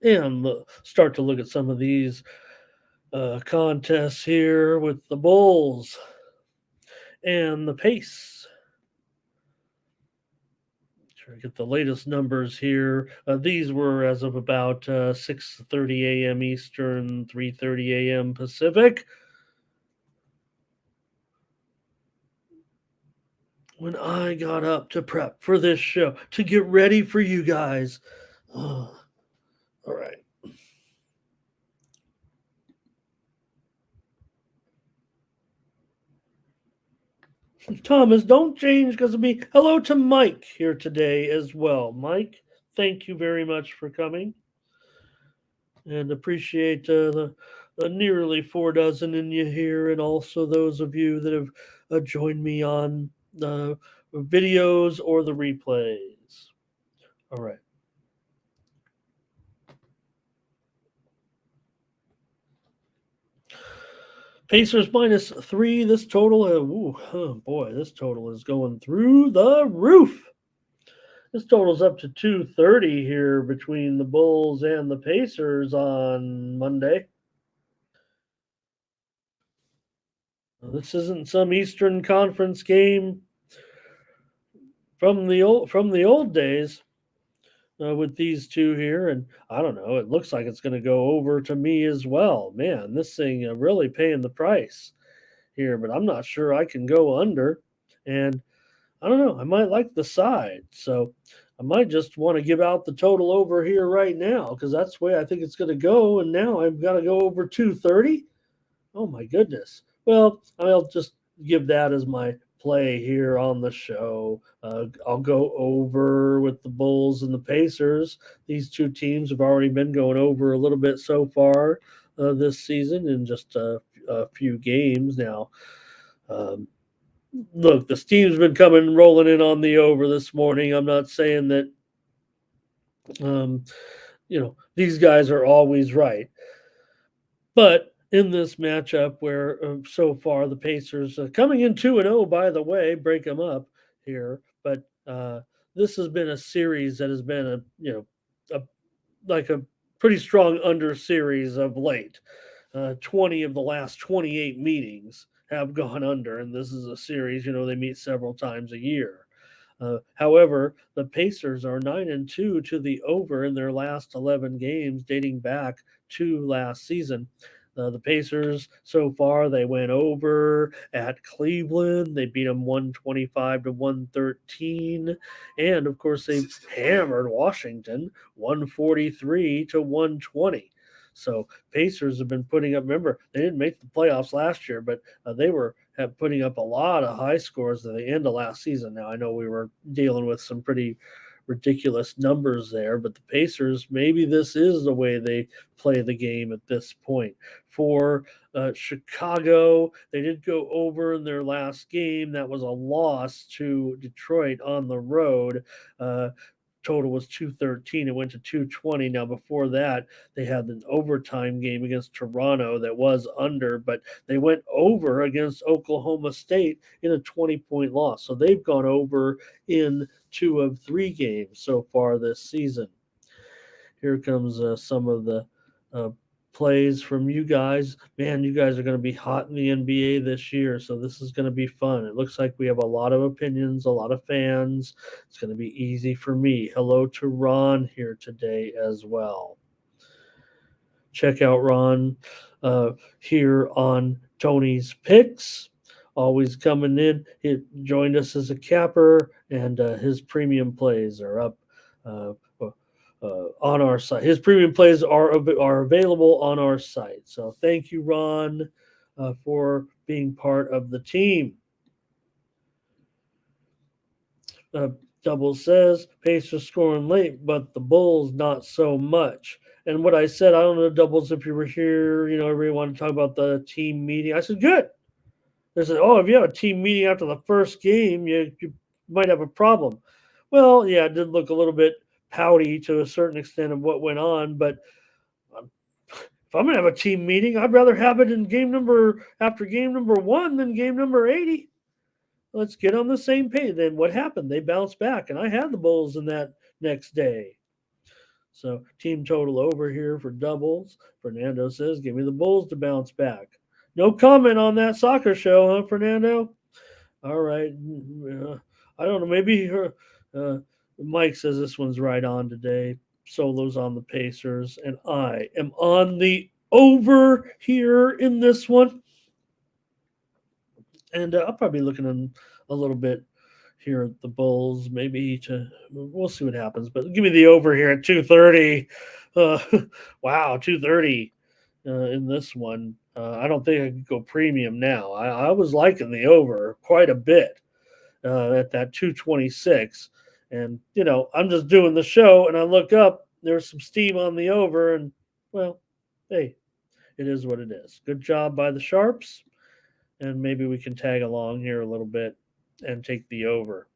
And start to look at some of these contests here with the Bulls and the Pace. Try to get the latest numbers here. These were as of about 6:30 a.m. Eastern, 3:30 a.m. Pacific. When I got up to prep for this show, to get ready for you guys. All right. Thomas, don't change because of me. Hello to Mike here today as well. Mike, thank you very much for coming and appreciate the nearly 4 dozen in you here, and also those of you that have joined me on the videos or the replays. All right. Pacers -3. This total, oh boy, this total is going through the roof. This totals up to 230 here between the Bulls and the Pacers on Monday. This isn't some Eastern Conference game from the old days with these two here, and I don't know. It looks like it's going to go over to me as well. Man, this thing really paying the price here, but I'm not sure I can go under, and I don't know. I might like the side, so I might just want to give out the total over here right now because that's the way I think it's going to go. And now I've got to go over 230. Oh my goodness. Well, I'll just give that as my play here on the show. I'll go over with the Bulls and the Pacers. These two teams have already been going over a little bit so far this season in just a few games now. Um, Look, this team's been coming rolling in on the over this morning. I'm not saying that um, these guys are always right, but in this matchup where so far the Pacers coming in 2-0, by the way, break them up here, but this has been a series that has been a like a pretty strong under series of late. 20 of the last 28 meetings have gone under, and this is a series. They meet several times a year. However, the Pacers are 9-2 to the over in their last 11 games, dating back to last season. The Pacers so far they went over at Cleveland. They beat them 125-113, and of course they hammered Washington 143-120. So Pacers have been putting up. Remember, they didn't make the playoffs last year, but they were putting up a lot of high scores at the end of last season. Now I know we were dealing with some pretty ridiculous numbers there, but the Pacers, maybe this is the way they play the game at this point. For Chicago, they did go over in their last game. That was a loss to Detroit on the road. Total was 213. It went to 220. Now, before that, they had an overtime game against Toronto that was under, but they went over against Oklahoma State in a 20-point loss. So they've gone over in 2 of 3 games so far this season. Here comes some of the uh, plays from you guys. Man, you guys are going to be hot in the NBA this year, so this is going to be fun. It looks like we have a lot of opinions, a lot of fans. It's going to be easy for me. Hello to Ron here today as well. Check out Ron here on Tony's Picks. Always coming in. He joined us as a capper, and his premium plays are up uh, on our site. His premium plays are available on our site. So thank you, Ron, for being part of the team. Uh, Double says Pacers scoring late, but the Bulls not so much. And what I said, I don't know, Doubles, if you were here, everybody wanted to talk about the team meeting. I said, good. They said, oh, if you have a team meeting after the first game, you might have a problem. Well, yeah, it did look a little bit pouty to a certain extent of what went on, but if I'm gonna have a team meeting, I'd rather have it in game number 1 than game number 80. Let's get on the same page. Then what happened? They bounced back, and I had the Bulls in that next day. So team total over here for doubles. Fernando says, "Give me the Bulls to bounce back." No comment on that soccer show, huh, Fernando? All right. I don't know. Maybe uh, Mike says this one's right on today. Solo's on the Pacers, and I am on the over here in this one. And I'll probably be looking in a little bit here at the Bulls. Maybe to we'll see what happens. But give me the over here at 230. Uh, wow, 230 in this one. I don't think I could go premium now. I was liking the over quite a bit at that 226. And, I'm just doing the show and I look up, there's some steam on the over, and, well, hey, it is what it is. Good job by the Sharps, and maybe we can tag along here a little bit and take the over.